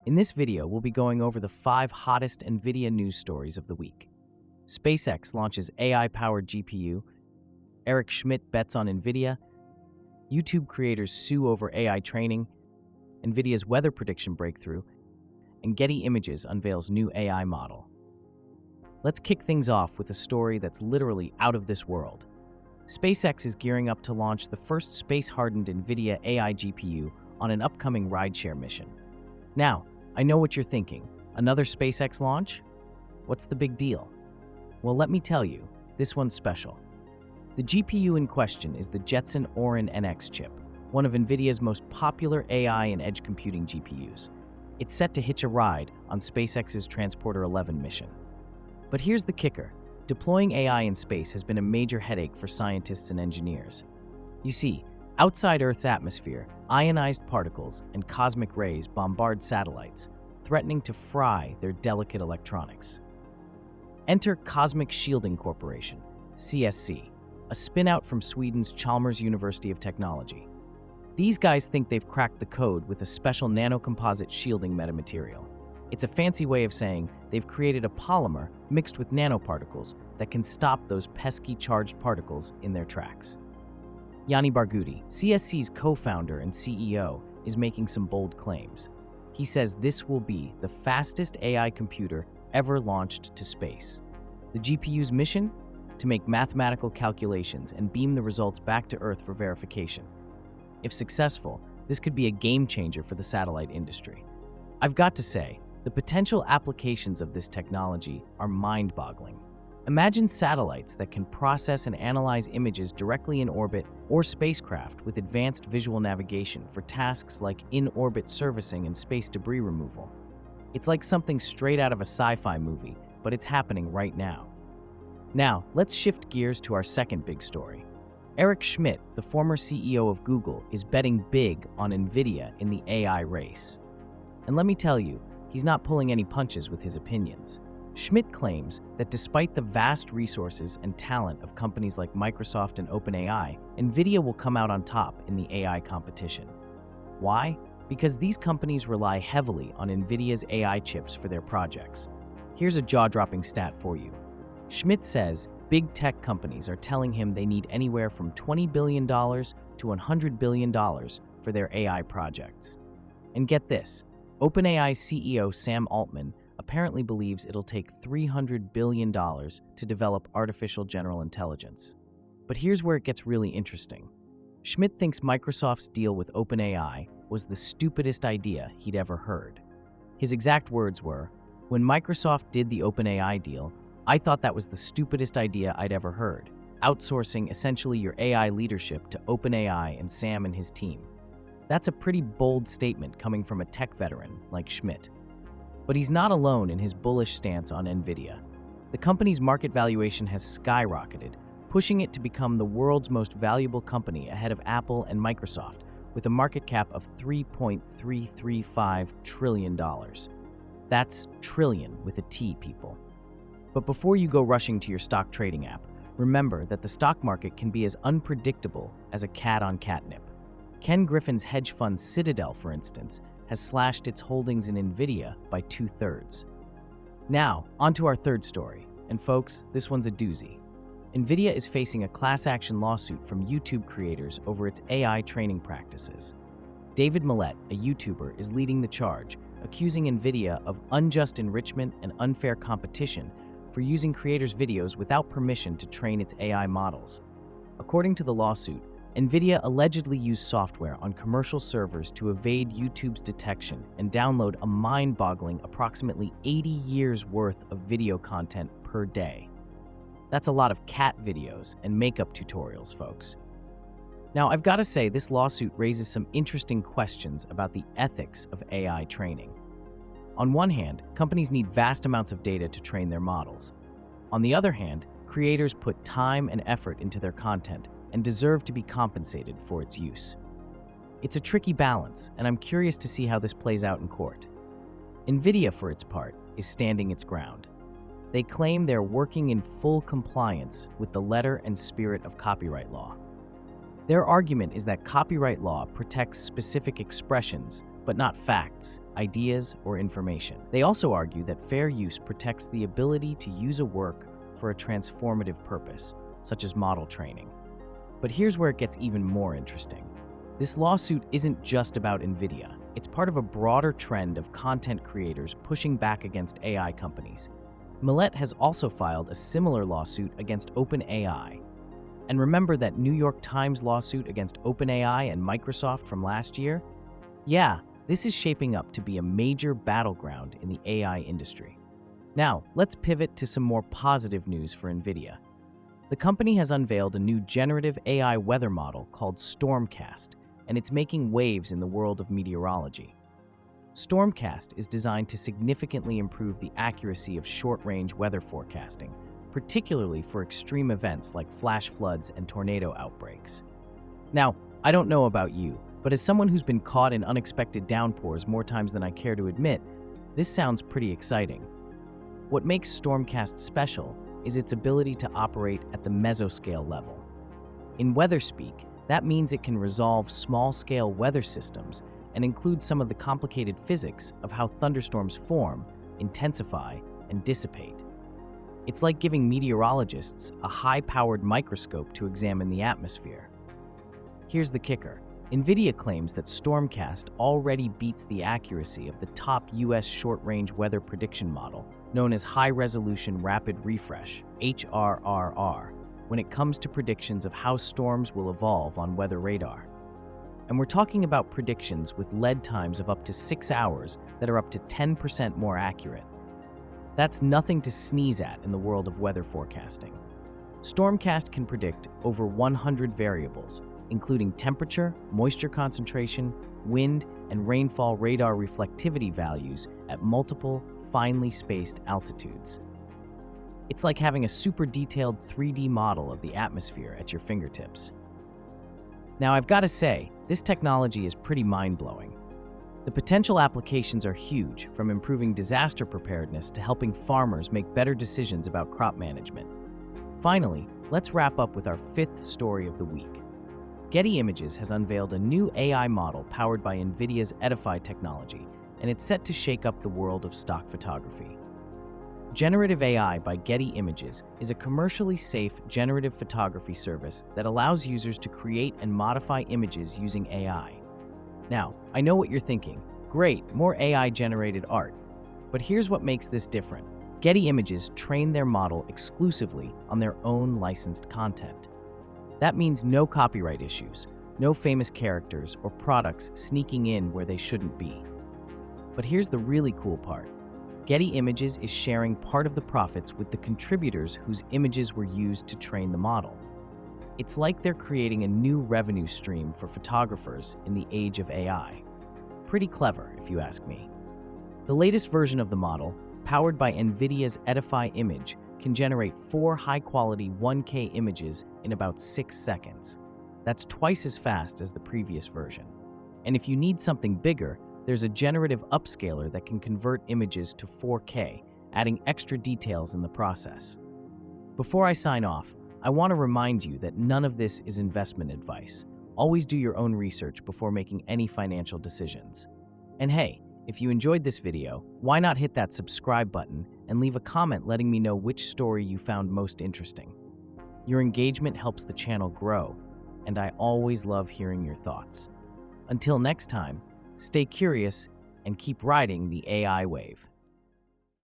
In this video, we'll be going over the 5 hottest NVIDIA news stories of the week. SpaceX launches AI-powered GPU, Eric Schmidt bets on NVIDIA, YouTube creators sue over AI training, NVIDIA's weather prediction breakthrough, and Getty Images unveils new AI model. Let's kick things off with a story that's literally out of this world. SpaceX is gearing up to launch the first space-hardened NVIDIA AI GPU on an upcoming rideshare mission. Now, I know what you're thinking. Another SpaceX launch? What's the big deal? Well, let me tell you, this one's special. The GPU in question is the Jetson Orin NX chip, one of NVIDIA's most popular AI and edge computing GPUs. It's set to hitch a ride on SpaceX's Transporter 11 mission. But here's the kicker. Deploying AI in space has been a major headache for scientists and engineers. You see, outside Earth's atmosphere, ionized particles and cosmic rays bombard satellites, threatening to fry their delicate electronics. Enter Cosmic Shielding Corporation, CSC, a spin-out from Sweden's Chalmers University of Technology. These guys think they've cracked the code with a special nanocomposite shielding metamaterial. It's a fancy way of saying they've created a polymer mixed with nanoparticles that can stop those pesky charged particles in their tracks. Yanni Barghouti, CSC's co-founder and CEO, is making some bold claims. He says this will be the fastest AI computer ever launched to space. The GPU's mission? To make mathematical calculations and beam the results back to Earth for verification. If successful, this could be a game changer for the satellite industry. I've got to say, the potential applications of this technology are mind-boggling. Imagine satellites that can process and analyze images directly in orbit, or spacecraft with advanced visual navigation for tasks like in-orbit servicing and space debris removal. It's like something straight out of a sci-fi movie, but it's happening right now. Now, let's shift gears to our second big story. Eric Schmidt, the former CEO of Google, is betting big on NVIDIA in the AI race. And let me tell you, he's not pulling any punches with his opinions. Schmidt claims that despite the vast resources and talent of companies like Microsoft and OpenAI, NVIDIA will come out on top in the AI competition. Why? Because these companies rely heavily on NVIDIA's AI chips for their projects. Here's a jaw-dropping stat for you. Schmidt says big tech companies are telling him they need anywhere from $20 billion to $100 billion for their AI projects. And get this, OpenAI's CEO Sam Altman apparently believes it'll take $300 billion to develop artificial general intelligence. But here's where it gets really interesting. Schmidt thinks Microsoft's deal with OpenAI was the stupidest idea he'd ever heard. His exact words were, "When Microsoft did the OpenAI deal, I thought that was the stupidest idea I'd ever heard, outsourcing essentially your AI leadership to OpenAI and Sam and his team." That's a pretty bold statement coming from a tech veteran like Schmidt. But he's not alone in his bullish stance on NVIDIA. The company's market valuation has skyrocketed, pushing it to become the world's most valuable company ahead of Apple and Microsoft, with a market cap of $3.335 trillion. That's trillion with a T, people. But before you go rushing to your stock trading app, remember that the stock market can be as unpredictable as a cat on catnip. Ken Griffin's hedge fund Citadel, for instance, has slashed its holdings in NVIDIA by 2/3. Now, onto our third story. And folks, this one's a doozy. NVIDIA is facing a class action lawsuit from YouTube creators over its AI training practices. David Millett, a YouTuber, is leading the charge, accusing NVIDIA of unjust enrichment and unfair competition for using creators' videos without permission to train its AI models. According to the lawsuit, NVIDIA allegedly used software on commercial servers to evade YouTube's detection and download a mind-boggling approximately 80 years worth of video content per day. That's a lot of cat videos and makeup tutorials, folks. Now, I've got to say, this lawsuit raises some interesting questions about the ethics of AI training. On one hand, companies need vast amounts of data to train their models. On the other hand, creators put time and effort into their content and deserve to be compensated for its use. It's a tricky balance, and I'm curious to see how this plays out in court. NVIDIA, for its part, is standing its ground. They claim they're working in full compliance with the letter and spirit of copyright law. Their argument is that copyright law protects specific expressions, but not facts, ideas, or information. They also argue that fair use protects the ability to use a work for a transformative purpose, such as model training. But here's where it gets even more interesting. This lawsuit isn't just about Nvidia. It's part of a broader trend of content creators pushing back against AI companies. Millet has also filed a similar lawsuit against OpenAI. And remember that New York Times lawsuit against OpenAI and Microsoft from last year? Yeah, this is shaping up to be a major battleground in the AI industry. Now, let's pivot to some more positive news for Nvidia. The company has unveiled a new generative AI weather model called StormCast, and it's making waves in the world of meteorology. StormCast is designed to significantly improve the accuracy of short-range weather forecasting, particularly for extreme events like flash floods and tornado outbreaks. Now, I don't know about you, but as someone who's been caught in unexpected downpours more times than I care to admit, this sounds pretty exciting. What makes StormCast special is its ability to operate at the mesoscale level. In weather speak, that means it can resolve small-scale weather systems and include some of the complicated physics of how thunderstorms form, intensify, and dissipate. It's like giving meteorologists a high-powered microscope to examine the atmosphere. Here's the kicker. Nvidia claims that StormCast already beats the accuracy of the top US short-range weather prediction model, known as High Resolution Rapid Refresh, HRRR, when it comes to predictions of how storms will evolve on weather radar. And we're talking about predictions with lead times of up to 6 hours that are up to 10% more accurate. That's nothing to sneeze at in the world of weather forecasting. StormCast can predict over 100 variables, including temperature, moisture concentration, wind, and rainfall radar reflectivity values at multiple, finely spaced altitudes. It's like having a super detailed 3D model of the atmosphere at your fingertips. Now, I've got to say, this technology is pretty mind-blowing. The potential applications are huge, from improving disaster preparedness to helping farmers make better decisions about crop management. Finally, let's wrap up with our fifth story of the week. Getty Images has unveiled a new AI model powered by Nvidia's Edify technology, and it's set to shake up the world of stock photography. Generative AI by Getty Images is a commercially safe generative photography service that allows users to create and modify images using AI. Now, I know what you're thinking. Great, more AI-generated art. But here's what makes this different. Getty Images train their model exclusively on their own licensed content. That means no copyright issues, no famous characters or products sneaking in where they shouldn't be. But here's the really cool part. Getty Images is sharing part of the profits with the contributors whose images were used to train the model. It's like they're creating a new revenue stream for photographers in the age of AI. Pretty clever, if you ask me. The latest version of the model, powered by Nvidia's Edify image, can generate 4 high-quality 1K images in about 6 seconds. That's twice as fast as the previous version. And if you need something bigger, there's a generative upscaler that can convert images to 4K, adding extra details in the process. Before I sign off, I want to remind you that none of this is investment advice. Always do your own research before making any financial decisions. And hey, if you enjoyed this video, why not hit that subscribe button and leave a comment letting me know which story you found most interesting. Your engagement helps the channel grow, and I always love hearing your thoughts. Until next time, stay curious and keep riding the AI wave.